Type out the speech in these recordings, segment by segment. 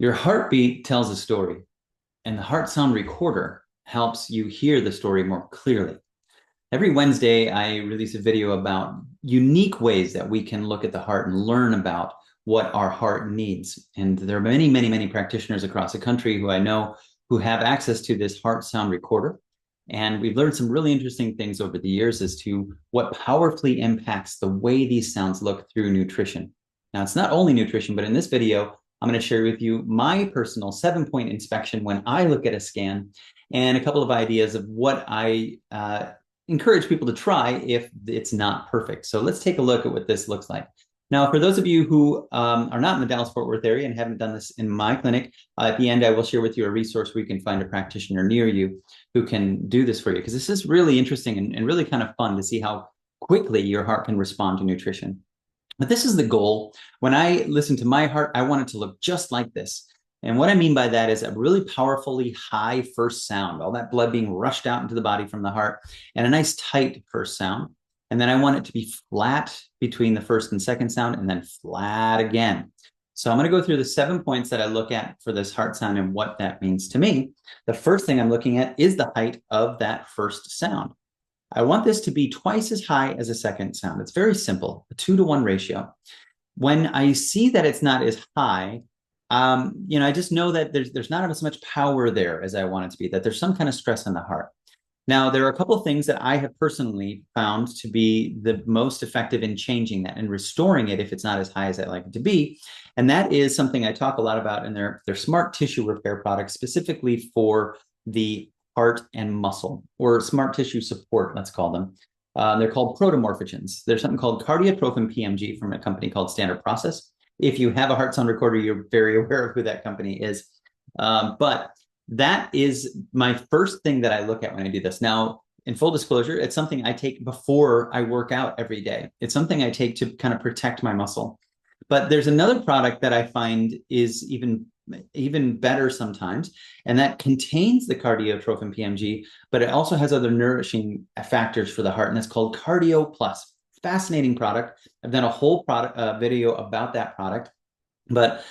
Your heartbeat tells a story, and the heart sound recorder helps you hear the story more clearly. Every Wednesday, I release a video about unique ways that we can look at the heart and learn about what our heart needs. And there are many, many, many practitioners across the country who I know who have access to this heart sound recorder. And we've learned some really interesting things over the years as to what powerfully impacts the way these sounds look through nutrition. Now, it's not only nutrition, but in this video, I'm going to share with you my personal 7-point inspection when I look at a scan and a couple of ideas of what I encourage people to try if it's not perfect. So let's take a look at what this looks like. Now, for those of you who are not in the Dallas-Fort Worth area and haven't done this in my clinic, at the end, I will share with you a resource where you can find a practitioner near you who can do this for you, because this is really interesting and really kind of fun to see how quickly your heart can respond to nutrition. But this is the goal. When I listen to my heart, I want it to look just like this. And what I mean by that is a really powerfully high first sound, all that blood being rushed out into the body from the heart, and a nice tight first sound. And then I want it to be flat between the first and second sound, and then flat again. So I'm going to go through the 7 points that I look at for this heart sound and what that means to me. The first thing I'm looking at is the height of that first sound. I want this to be twice as high as a second sound. It's very simple, a 2-to-1 ratio. When I see that it's not as high, I just know that there's not as much power there as I want it to be, that there's some kind of stress on the heart. Now, there are a couple of things that I have personally found to be the most effective in changing that and restoring it if it's not as high as I like it to be. And that is something I talk a lot about in their smart tissue repair products, specifically for the heart and muscle, or smart tissue support, let's call them. They're called protomorphogens. There's something called cardiotrophin PMG from a company called Standard Process. If you have a heart sound recorder, you're very aware of who that company is. But that is my first thing that I look at when I do this. Now, in full disclosure, it's something I take before I work out every day. It's something I take to kind of protect my muscle. But there's another product that I find is even better sometimes, and that contains the cardiotrophin PMG, but it also has other nourishing factors for the heart, and it's called Cardio Plus. Fascinating product. I've done a whole video about that product. But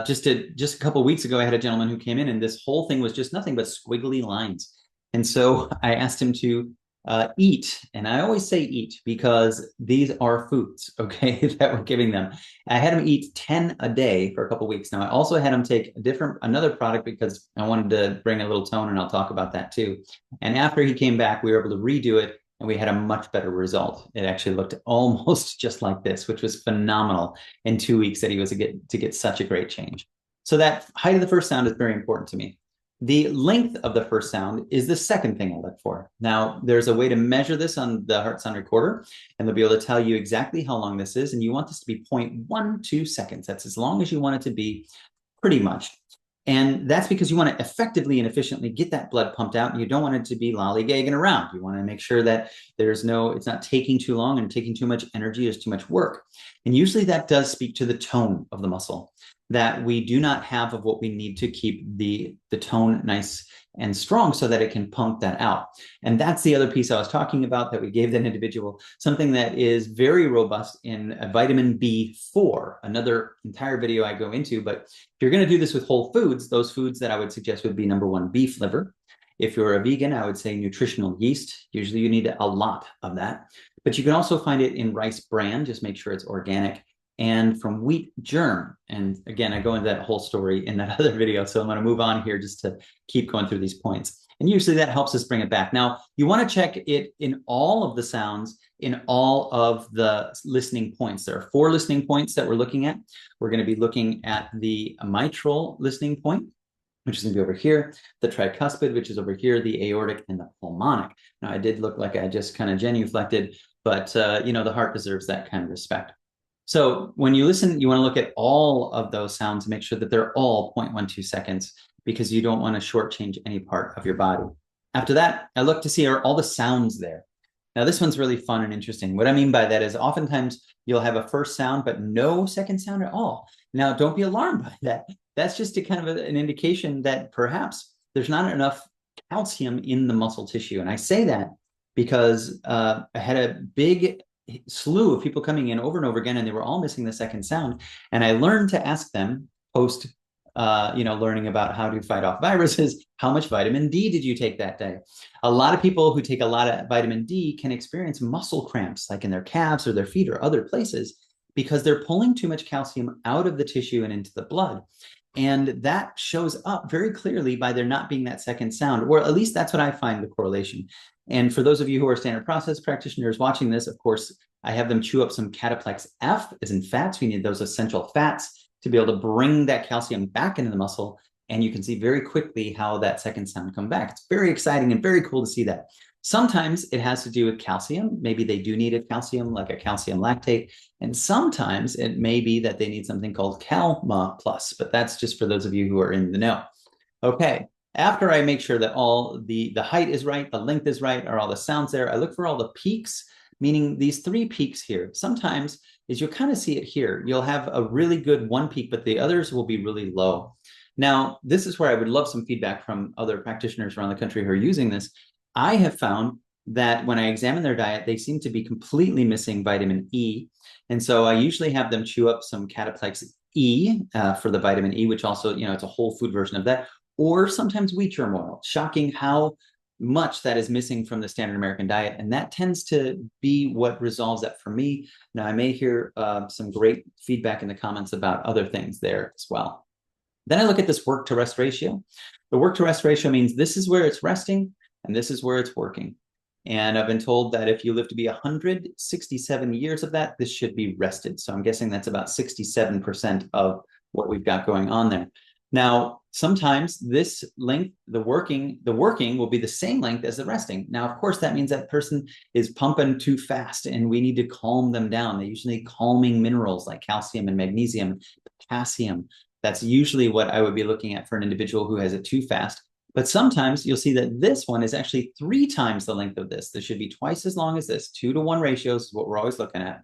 just a couple of weeks ago, I had a gentleman who came in, and this whole thing was just nothing but squiggly lines. And so I asked him to eat, and I always say eat because these are foods, okay, that we're giving them. I had him eat 10 a day for a couple of weeks. Now, I also had him take another product because I wanted to bring a little tone, and I'll talk about that too. And after he came back, we were able to redo it, and we had a much better result. It actually looked almost just like this, which was phenomenal in 2 weeks that he was to get such a great change. So that height of the first sound is very important to me. The length of the first sound is the second thing I look for. Now, there's a way to measure this on the heart sound recorder, and they'll be able to tell you exactly how long this is, and you want this to be 0.12 seconds. That's as long as you want it to be, pretty much. And that's because you want to effectively and efficiently get that blood pumped out, and you don't want it to be lollygagging around. You want to make sure that it's not taking too long and taking too much energy, is too much work. And usually that does speak to the tone of the muscle, that we do not have of what we need to keep the tone nice and strong so that it can pump that out. And that's the other piece I was talking about that we gave that individual, something that is very robust in vitamin B4, another entire video I go into. But if you're going to do this with whole foods, those foods that I would suggest would be number one, beef liver. If you're a vegan, I would say nutritional yeast. Usually you need a lot of that, but you can also find it in rice bran. Just make sure it's organic, and from wheat germ. And again, I go into that whole story in that other video. So I'm going to move on here just to keep going through these points. And usually that helps us bring it back. Now, you want to check it in all of the sounds, in all of the listening points. There are 4 listening points that we're looking at. We're going to be looking at the mitral listening point, which is going to be over here, the tricuspid, which is over here, the aortic, and the pulmonic. Now, I did look like I just kind of genuflected, but the heart deserves that kind of respect. So when you listen, you want to look at all of those sounds and make sure that they're all 0.12 seconds, because you don't want to shortchange any part of your body. After that, I look to see, are all the sounds there? Now, this one's really fun and interesting. What I mean by that is oftentimes you'll have a first sound, but no second sound at all. Now, don't be alarmed by that. That's just a kind of an indication that perhaps there's not enough calcium in the muscle tissue. And I say that because I had a big slew of people coming in over and over again, and they were all missing the second sound. And I learned to ask them post learning about how to fight off viruses. How much vitamin D did you take that day? A lot of people who take a lot of vitamin D can experience muscle cramps, like in their calves or their feet or other places, because they're pulling too much calcium out of the tissue and into the blood. And that shows up very clearly by there not being that second sound, or at least that's what I find the correlation. And for those of you who are standard process practitioners watching this, of course, I have them chew up some cataplex F, as in fats. We need those essential fats to be able to bring that calcium back into the muscle. And you can see very quickly how that second sound come back. It's very exciting and very cool to see that. Sometimes it has to do with calcium. Maybe they do need a calcium, like a calcium lactate. And sometimes it may be that they need something called Calma Plus, but that's just for those of you who are in the know. Okay, after I make sure that all the height is right, the length is right, are all the sounds there, I look for all the peaks, meaning these 3 peaks here. Sometimes, as you'll kind of see it here, you'll have a really good one peak, but the others will be really low. Now, this is where I would love some feedback from other practitioners around the country who are using this. I have found that when I examine their diet, they seem to be completely missing vitamin E. And so I usually have them chew up some Cataplex E for the vitamin E, which also, it's a whole food version of that, or sometimes wheat germ oil. Shocking how much that is missing from the standard American diet. And that tends to be what resolves that for me. Now, I may hear some great feedback in the comments about other things there as well. Then I look at this work to rest ratio. The work to rest ratio means this is where it's resting and this is where it's working. And I've been told that if you live to be 167 years of that, this should be rested. So I'm guessing that's about 67% of what we've got going on there. Now, sometimes this length, the working will be the same length as the resting. Now, of course, that means that person is pumping too fast and we need to calm them down. They usually need calming minerals like calcium and magnesium, potassium. That's usually what I would be looking at for an individual who has it too fast. But sometimes you'll see that this one is actually 3 times the length of this. This should be twice as long as this. 2-to-1 ratios is what we're always looking at.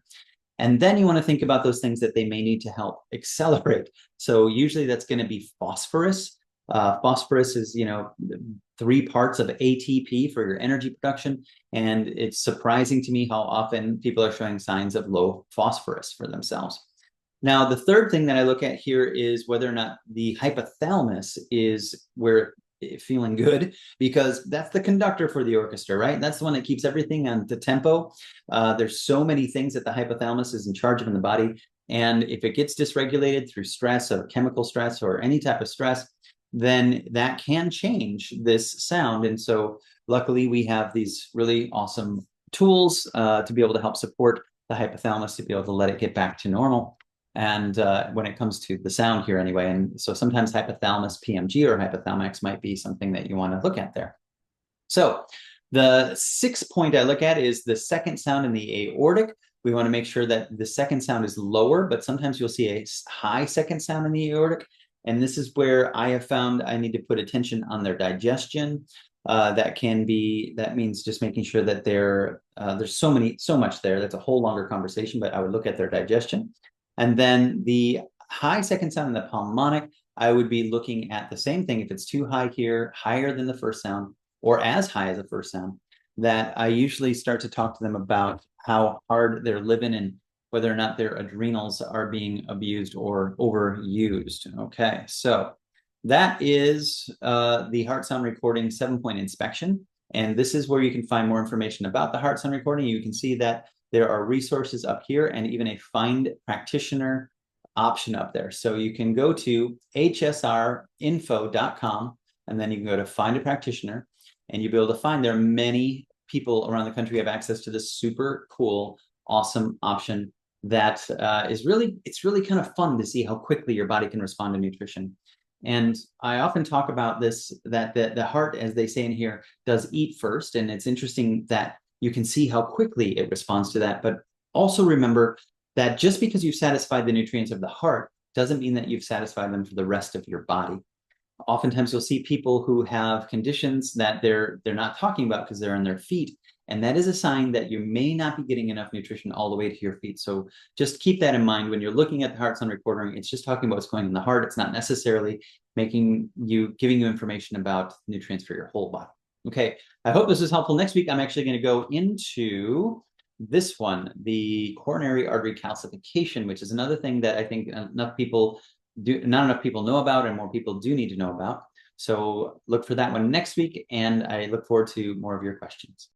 And then you want to think about those things that they may need to help accelerate. So usually that's going to be phosphorus. Phosphorus is, 3 parts of ATP for your energy production. And it's surprising to me how often people are showing signs of low phosphorus for themselves. Now, the third thing that I look at here is whether or not the hypothalamus is where feeling good, because that's the conductor for the orchestra, right? That's the one that keeps everything on the tempo. There's so many things that the hypothalamus is in charge of in the body. And if it gets dysregulated through stress or chemical stress or any type of stress, then that can change this sound. And so luckily we have these really awesome tools to be able to help support the hypothalamus to be able to let it get back to normal. And when it comes to the sound here anyway, and so sometimes hypothalamus PMG or hypothalamus might be something that you want to look at there. So the 6th point I look at is the second sound in the aortic. We want to make sure that the second sound is lower, but sometimes you'll see a high second sound in the aortic. And this is where I have found I need to put attention on their digestion. That means just making sure that there's so much there. That's a whole longer conversation, but I would look at their digestion. And then the high second sound in the pulmonic, I would be looking at the same thing. If it's too high here, higher than the first sound, or as high as the first sound, that I usually start to talk to them about how hard they're living and whether or not their adrenals are being abused or overused. Okay, so that is the heart sound recording 7-point inspection. And this is where you can find more information about the heart sound recording. You can see that there are resources up here and even a find practitioner option up there. So you can go to hsrinfo.com and then you can go to find a practitioner and you'll be able to find there are many people around the country who have access to this super cool, awesome option that it's really kind of fun to see how quickly your body can respond to nutrition. And I often talk about this, that the heart, as they say in here, does eat first. And it's interesting that you can see how quickly it responds to that. But also remember that just because you've satisfied the nutrients of the heart doesn't mean that you've satisfied them for the rest of your body. Oftentimes you'll see people who have conditions that they're not talking about because they're on their feet. And that is a sign that you may not be getting enough nutrition all the way to your feet. So just keep that in mind when you're looking at the heart sound recording. It's just talking about what's going on in the heart. It's not necessarily giving you information about nutrients for your whole body. Okay, I hope this is helpful. Next week, I'm actually going to go into this one, the coronary artery calcification, which is another thing that I think enough people not enough people know about, and more people do need to know about. So look for that one next week, and I look forward to more of your questions.